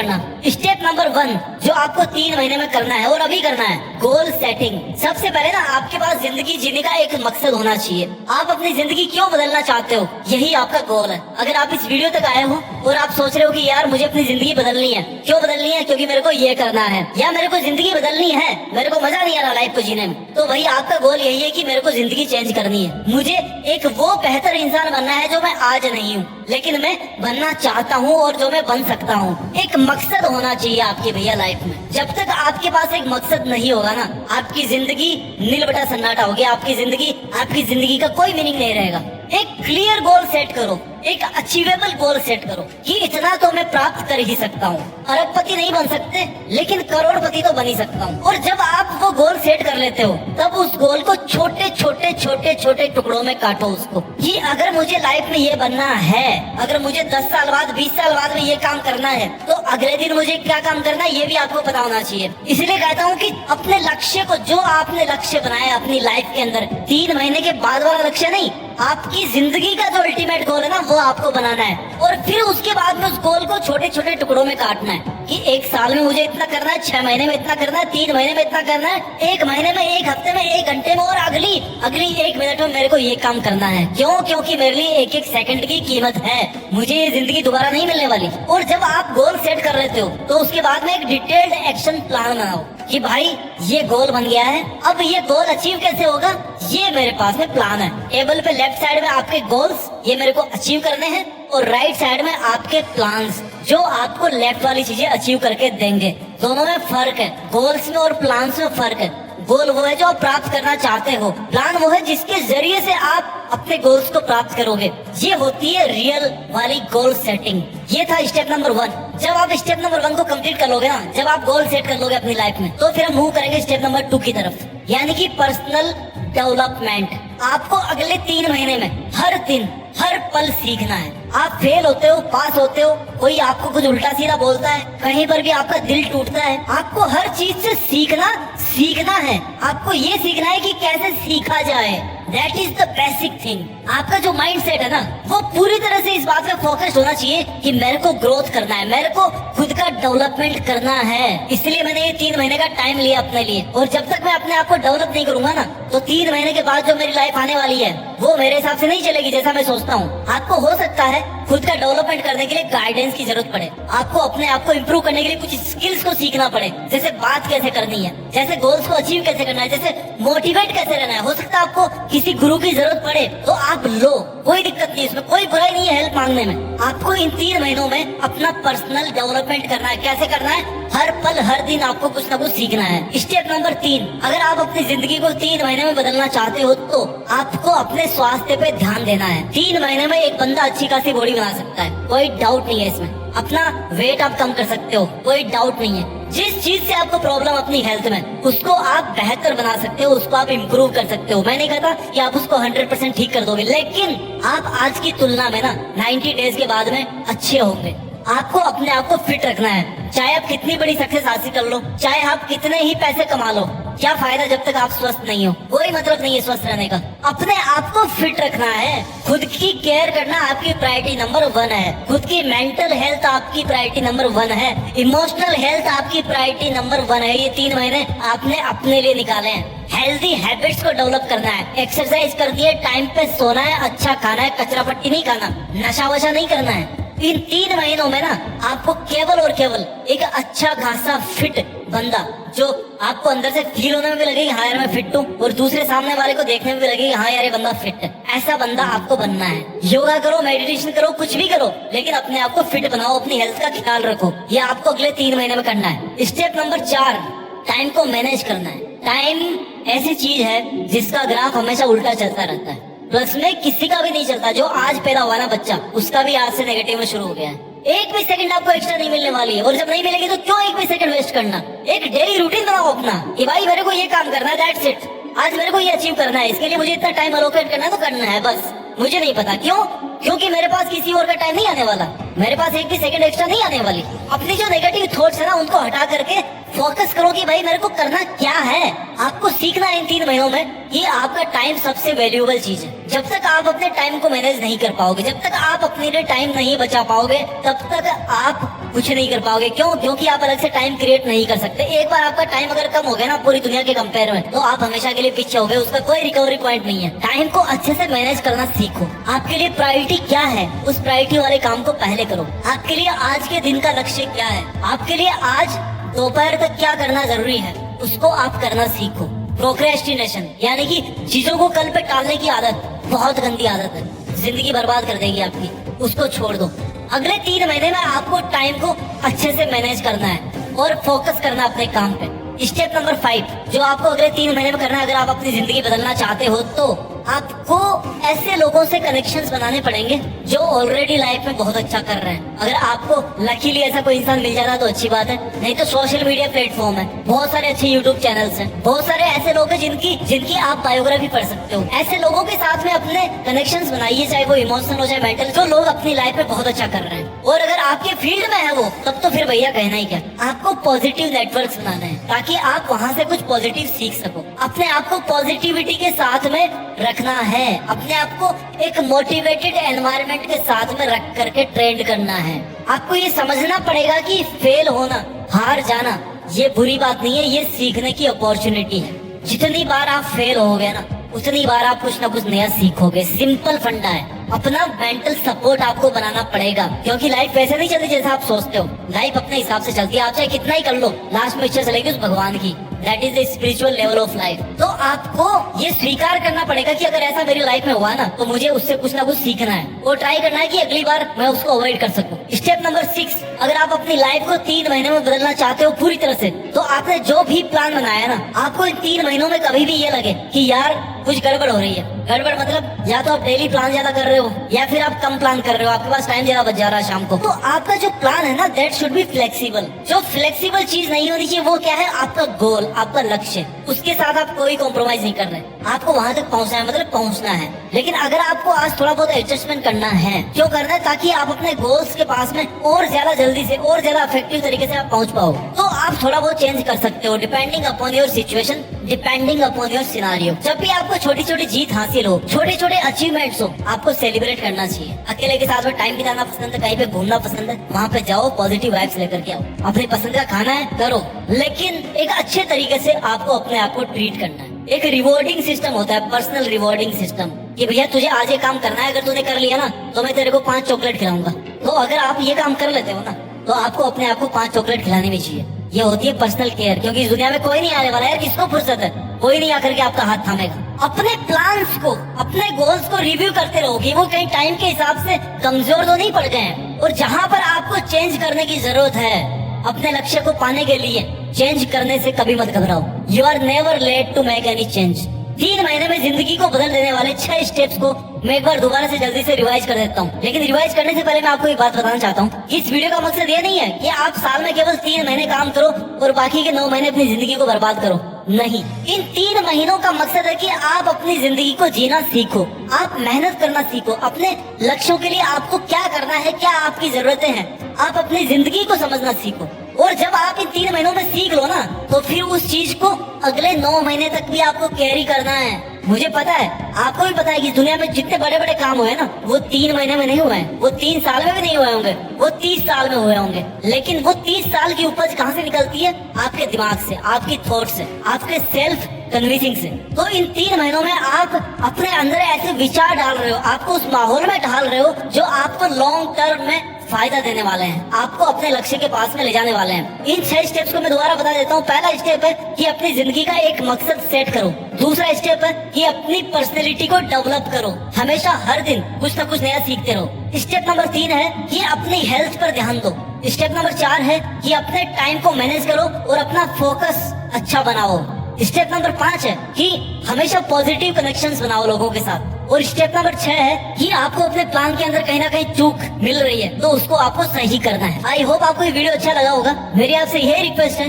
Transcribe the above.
करना। Step number 1 जो आपको 3 महीने में करना है और अभी करना है, गोल सेटिंग। सबसे पहले ना आपके पास जिंदगी जीने का एक मकसद होना चाहिए। आप अपनी जिंदगी क्यों बदलना चाहते हो, यही आपका गोल है। अगर आप इस वीडियो तक आए हो और आप सोच रहे हो कि यार मुझे अपनी जिंदगी बदलनी है, क्यों बदलनी है, क्योंकि मेरे को ये करना है या मेरे को जिंदगी बदलनी है, मेरे को मजा नहीं आ रहा लाइफ को जीने में, तो वही आपका गोल यही है कि मेरे को जिंदगी चेंज करनी है। मुझे एक वो बेहतर इंसान बनना है जो मैं आज नहीं हूँ लेकिन मैं बनना चाहता हूँ और जो मैं बन सकता हूँ। एक मकसद होना चाहिए आपकी भैया लाइफ में। जब तक आपके पास एक मकसद नहीं होगा ना, आपकी जिंदगी नील बटा सन्नाटा होगी। आपकी जिंदगी का कोई मीनिंग नहीं रहेगा। एक क्लियर गोल सेट करो, एक अचीवेबल गोल सेट करो कि इतना तो मैं प्राप्त कर ही सकता हूँ। अरबपति नहीं बन सकते लेकिन करोड़पति तो बन ही सकता हूँ। और जब आप वो गोल सेट कर लेते हो तब उस गोल को छोटे छोटे टुकड़ों में काटो उसको, कि अगर मुझे लाइफ में ये बनना है, अगर मुझे 10 साल बाद 20 साल बाद में ये काम करना है तो अगले दिन मुझे क्या काम करना है ये भी आपको पता होना चाहिए। इसलिए कहता हूँ कि अपने लक्ष्य को, जो आपने लक्ष्य बनाया अपनी लाइफ के अंदर, 3 महीने के बाद वाला लक्ष्य नहीं, आपकी जिंदगी का जो अल्टीमेट गोल है ना वो आपको बनाना है। और फिर उसके बाद में उस गोल को छोटे छोटे टुकड़ों में काटना है कि 1 साल में मुझे इतना करना है, 6 महीने में इतना करना है, 3 महीने में इतना करना है, 1 महीने में, 1 हफ्ते में, 1 घंटे में और अगली 1 मिनट में मेरे को ये काम करना है। क्यों? क्योंकि मेरे लिए 1 सेकंड की कीमत है। मुझे ये जिंदगी दोबारा नहीं मिलने वाली। और जब आप गोल सेट कर लेते हो तो उसके बाद में एक डिटेल्ड एक्शन प्लान बनाओ कि भाई ये गोल बन गया है, अब ये गोल अचीव कैसे होगा, ये मेरे पास में प्लान है। टेबल पे लेफ्ट साइड में आपके गोल्स, ये मेरे को अचीव करने हैं, और राइट साइड में आपके प्लान्स जो आपको लेफ्ट वाली चीजें अचीव करके देंगे। दोनों में फर्क है, गोल्स में और प्लान्स में फर्क है। गोल वो है जो आप प्राप्त करना चाहते हो, प्लान वो है जिसके जरिए से आप अपने गोल्स को प्राप्त करोगे। ये होती है रियल वाली गोल सेटिंग। ये था स्टेप नंबर 1। जब आप स्टेप नंबर 1 को कंप्लीट कर लोगे ना, जब आप गोल सेट कर लोगे अपनी लाइफ में, तो फिर हम मूव करेंगे स्टेप नंबर 2 की तरफ, यानी कि पर्सनल डेवलपमेंट। आपको अगले 3 महीने में हर दिन हर पल सीखना है। आप फेल होते हो, पास होते हो, कोई आपको कुछ उल्टा सीधा बोलता है, कहीं पर भी आपका दिल टूटता है, आपको हर चीज से सीखना है। आपको ये सीखना है कि कैसे सीखा जाए। That is the basic thing. आपका जो माइंड सेट है ना वो पूरी तरह से इस बात पे फोकस्ड होना चाहिए कि मेरे को ग्रोथ करना है, मेरे को खुद का डेवलपमेंट करना है। इसलिए मैंने ये 3 महीने का टाइम लिया अपने लिए। और जब तक मैं अपने आप को डेवलप नहीं करूंगा ना, तो 3 महीने के बाद जो मेरी लाइफ आने वाली है वो मेरे हिसाब से नहीं चलेगी जैसा मैं सोचता हूँ। आपको हो सकता है खुद का डेवलपमेंट करने के लिए गाइडेंस की जरूरत पड़े, आपको अपने आप को इम्प्रूव करने के लिए कुछ स्किल्स को सीखना पड़े, जैसे बात कैसे करनी है, जैसे गोल्स को अचीव कैसे करना है, जैसे मोटिवेट कैसे रहना है। हो सकता है आपको किसी गुरु की जरूरत पड़े तो आप लो, कोई दिक्कत नहीं, इसमें कोई बुराई नहीं है हेल्प मांगने में। आपको इन 3 महीनों में अपना पर्सनल डेवलपमेंट करना है। कैसे करना है? हर पल हर दिन आपको कुछ ना कुछ सीखना है। स्टेप नंबर 3, अगर आप अपनी जिंदगी को 3 महीने में बदलना चाहते हो तो आपको अपने स्वास्थ्य पे ध्यान देना है। 3 महीने में एक बंदा अच्छी खासी बॉडी बना सकता है, कोई डाउट नहीं है इसमें। अपना वेट आप कम कर सकते हो, कोई डाउट नहीं है। जिस चीज से आपको प्रॉब्लम अपनी हेल्थ में, उसको आप बेहतर बना सकते हो, उसको आप इम्प्रूव कर सकते हो। मैं नहीं कहता कि आप उसको 100% ठीक कर दोगे, लेकिन आप आज की तुलना में ना 90 डेज के बाद में अच्छे होंगे। आपको अपने आप को फिट रखना है। चाहे आप कितनी बड़ी सक्सेस हासिल कर लो, चाहे आप कितने ही पैसे कमा लो, क्या फायदा जब तक आप स्वस्थ नहीं हो? कोई मतलब नहीं है स्वस्थ रहने का। अपने आप को फिट रखना है, खुद की केयर करना आपकी प्रायोरिटी नंबर 1 है। खुद की मेंटल हेल्थ आपकी प्रायोरिटी नंबर 1 है। इमोशनल हेल्थ आपकी प्रायोरिटी नंबर 1 है। ये 3 महीने आपने अपने लिए निकाले हैं। हेल्दी हैबिट्स को डेवलप करना है, एक्सरसाइज करनी है, टाइम पे सोना है, अच्छा खाना है, कचरा पट्टी नहीं खाना, नशा वशा नहीं करना है। इन 3 महीनों में ना आपको केवल और केवल एक अच्छा खासा फिट बंदा, जो आपको अंदर से फील होने में भी लगे हाँ यार मैं फिट हूँ, और दूसरे सामने वाले को देखने में भी लगे हाँ यार ये बंदा फिट है, ऐसा बंदा आपको बनना है। योगा करो, मेडिटेशन करो, कुछ भी करो, लेकिन अपने आप को फिट बनाओ, अपनी हेल्थ का ख्याल रखो। ये आपको अगले 3 महीने में करना है। स्टेप नंबर 4, टाइम को मैनेज करना है। टाइम ऐसी चीज है जिसका ग्राफ हमेशा उल्टा चलता रहता है। प्लस में किसी का भी नहीं चलता। जो आज पैदा हुआ ना बच्चा, उसका भी आज से नेगेटिव में शुरू हो गया है। 1 भी सेकंड आपको एक्स्ट्रा नहीं मिलने वाली है, और जब नहीं मिलेगी तो क्यों 1 भी सेकंड वेस्ट करना। एक डेली रूटीन बनाओ अपना कि भाई मेरे को ये काम करना है, दैट्स इट। आज मेरे को ये अचीव करना है, इसके लिए मुझे इतना टाइम अलोकेट करना है तो करना है बस। मुझे नहीं पता क्यों, क्योंकि मेरे पास किसी और का टाइम नहीं आने वाला। मेरे पास एक भी सेकंड एक्स्ट्रा नहीं आने वाली। अपनी जो नेगेटिव थॉट्स है ना उनको हटा करके फोकस करो कि भाई मेरे को करना क्या है। आपको सीखना है इन 3 महीनों में कि आपका टाइम सबसे वैल्यूएबल चीज है। जब तक आप अपने टाइम को मैनेज नहीं कर पाओगे, जब तक आप अपने लिए टाइम नहीं बचा पाओगे, तब तक आप कुछ नहीं कर पाओगे। क्यों? क्योंकि आप अलग से टाइम क्रिएट नहीं कर सकते। एक बार आपका टाइम अगर कम हो गया ना पूरी दुनिया के कंपेयर में, तो आप हमेशा के लिए पीछे हो गए, उसका कोई रिकवरी पॉइंट नहीं है। टाइम को अच्छे से मैनेज करना सीखो। आपके लिए प्रायोरिटी क्या है, उस प्रायोरिटी वाले काम को पहले करो। आपके लिए आज के दिन का लक्ष्य क्या है, आपके लिए आज दोपहर तक क्या करना जरूरी है, उसको आप करना सीखो। प्रोक्रेस्टिनेशन यानी कि चीजों को कल पे टालने की आदत बहुत गंदी आदत है, जिंदगी बर्बाद कर देगी आपकी। उसको छोड़ दो। अगले 3 महीने में आपको टाइम को अच्छे से मैनेज करना है और फोकस करना अपने काम पे। स्टेप नंबर 5 जो आपको अगले 3 महीने में करना है, अगर आप अपनी जिंदगी बदलना चाहते हो तो आपको ऐसे लोगों से कनेक्शंस बनाने पड़ेंगे जो ऑलरेडी लाइफ में बहुत अच्छा कर रहे हैं। अगर आपको लकीली ऐसा कोई इंसान मिल जाता तो अच्छी बात है, नहीं तो सोशल मीडिया प्लेटफॉर्म है, बहुत सारे अच्छे यूट्यूब चैनल्स हैं, बहुत सारे ऐसे लोग हैं जिनकी आप बायोग्राफी पढ़ सकते हो। ऐसे लोगों के साथ में अपने कनेक्शंस बनाइए, चाहे वो इमोशनल हो चाहे मेंटल, जो लोग अपनी लाइफ में बहुत अच्छा कर रहे हैं। और अगर आपके फील्ड में है वो, तब तो फिर भैया कहना ही क्या। आपको पॉजिटिव नेटवर्क्स बनाने हैं ताकि आप वहाँ से कुछ पॉजिटिव सीख सको। अपने आप को पॉजिटिविटी के साथ में रखना है, अपने आप को एक मोटिवेटेड एनवायरनमेंट के साथ में रख करके ट्रेंड करना है। आपको ये समझना पड़ेगा कि फेल होना, हार जाना ये बुरी बात नहीं है, ये सीखने की अपॉर्चुनिटी है। जितनी बार आप फेल होगे ना, उतनी बार आप कुछ ना कुछ नया सीखोगे। सिंपल फंडा है। अपना मेंटल सपोर्ट आपको बनाना पड़ेगा, क्योंकि लाइफ वैसे नहीं चलती जैसा आप सोचते हो। लाइफ अपने हिसाब से चलती है, आप चाहे कितना ही कर लो, लास्ट में इच्छा चलेगी उस भगवान की। That is the spiritual level of life. तो आपको ये स्वीकार करना पड़ेगा कि अगर ऐसा मेरी लाइफ में हुआ ना, तो मुझे उससे कुछ ना कुछ सीखना है और ट्राई करना है कि अगली बार मैं उसको अवॉइड कर सकूं। स्टेप नंबर 6 अगर आप अपनी लाइफ को 3 महीने में बदलना चाहते हो पूरी तरह से, तो आपने जो भी प्लान बनाया ना, आपको इन 3 महीनों में कभी भी ये लगे कि यार कुछ गड़बड़ हो रही है। गड़बड़ मतलब या तो आप डेली प्लान ज्यादा कर रहे हो या फिर आप कम प्लान कर रहे हो, आपके पास टाइम ज्यादा बच जा रहा है शाम को। तो आपका जो प्लान है ना, दैट शुड बी फ्लेक्सिबल। जो फ्लेक्सिबल चीज नहीं होनी चाहिए वो क्या है, आपका गोल, आपका लक्ष्य। उसके साथ आप कोई कॉम्प्रोमाइज नहीं कर रहे, आपको वहां तक पहुंचना है, मतलब पहुंचना है। लेकिन अगर आपको आज थोड़ा बहुत एडजस्टमेंट करना है, क्यों करना है, ताकि आप अपने गोल्स के पास में और ज्यादा जल्दी से और ज्यादा इफेक्टिव तरीके से आप पहुंच पाओ, तो आप थोड़ा बहुत चेंज कर सकते हो depending upon your situation, depending upon your scenario. जब भी आपको छोटी छोटी जीत हासिल हो, छोटे छोटे अचीवमेंट्स हो, आपको सेलिब्रेट करना चाहिए। अकेले के साथ में टाइम बिताना पसंद है, कहीं पे घूमना पसंद है, वहाँ पे जाओ, पॉजिटिव वाइब्स लेकर के आओ। अपनी पसंद का खाना है करो, लेकिन एक अच्छे तरीके से आपको अपने आप को ट्रीट करना है। एक रिवॉर्डिंग सिस्टम होता है, पर्सनल रिवॉर्डिंग सिस्टम, कि भैया तुझे आज ये काम करना है, अगर तूने कर लिया ना तो मैं तेरे को 5 चॉकलेट खिलाऊंगा। तो अगर आप ये काम कर लेते हो ना, तो आपको अपने आप को 5 चॉकलेट खिलानी भी चाहिए। ये होती है पर्सनल केयर, क्योंकि इस दुनिया में कोई नहीं आने वाला है, किसको फुर्सत है, कोई नहीं आकर के आपका हाथ थामेगा। अपने प्लान्स को, अपने गोल्स को रिव्यू करते रहो कि वो कहीं टाइम के हिसाब से कमजोर तो नहीं पड़ गए हैं, और जहाँ पर आपको चेंज करने की जरूरत है अपने लक्ष्य को पाने के लिए, चेंज करने से कभी मत घबराओ। You are never late to make any change. 3 महीने में जिंदगी को बदल देने वाले 6 स्टेप्स को मैं एक बार दोबारा से जल्दी से रिवाइज कर देता हूँ। लेकिन रिवाइज करने से पहले मैं आपको एक बात बताना चाहता हूँ कि इस वीडियो का मकसद ये नहीं है कि आप साल में केवल 3 महीने काम करो और बाकी के 9 महीने अपनी जिंदगी को बर्बाद करो। नहीं, इन 3 महीनों का मकसद है कि आप अपनी जिंदगी को जीना सीखो, आप मेहनत करना सीखो, अपने लक्ष्यों के लिए आपको क्या करना है, क्या आपकी जरूरतें हैं, आप अपनी जिंदगी को समझना सीखो। और जब आप इन 3 महीनों में सीख लो ना, तो फिर उस चीज को अगले 9 महीने तक भी आपको कैरी करना है। मुझे पता है, आपको भी पता है कि दुनिया में जितने बड़े बड़े काम हुए ना, वो 3 महीने में नहीं हुए हैं, वो 3 साल में भी नहीं हुए होंगे, वो 30 साल में हुए होंगे। लेकिन वो 30 साल की उपज कहाँ से निकलती है? आपके दिमाग से, आपकी थॉट से, आपके सेल्फ कन्विंसिंग से। तो इन 3 महीनों में आप अपने अंदर ऐसे विचार डाल रहे हो, आपको उस माहौल में ढाल रहे हो जो आपको लॉन्ग टर्म में फायदा देने वाले हैं, आपको अपने लक्ष्य के पास में ले जाने वाले हैं। इन 6 स्टेप्स को मैं दोबारा बता देता हूँ। पहला स्टेप है कि अपनी जिंदगी का एक मकसद सेट करो। दूसरा स्टेप है कि अपनी पर्सनैलिटी को डेवलप करो, हमेशा हर दिन कुछ न कुछ नया सीखते रहो। स्टेप नंबर 3 है कि अपनी हेल्थ पर ध्यान दो। स्टेप नंबर 4 है कि अपने टाइम को मैनेज करो और अपना फोकस अच्छा बनाओ। स्टेप नंबर 5 है कि हमेशा पॉजिटिव कनेक्शंस बनाओ लोगों के साथ। और स्टेप नंबर 6 है कि आपको अपने प्लान के अंदर कहीं ना कहीं चूक मिल रही है, तो उसको आपको सही करना है। आई होप आपको ये वीडियो अच्छा लगा होगा। मेरी आपसे यही रिक्वेस्ट है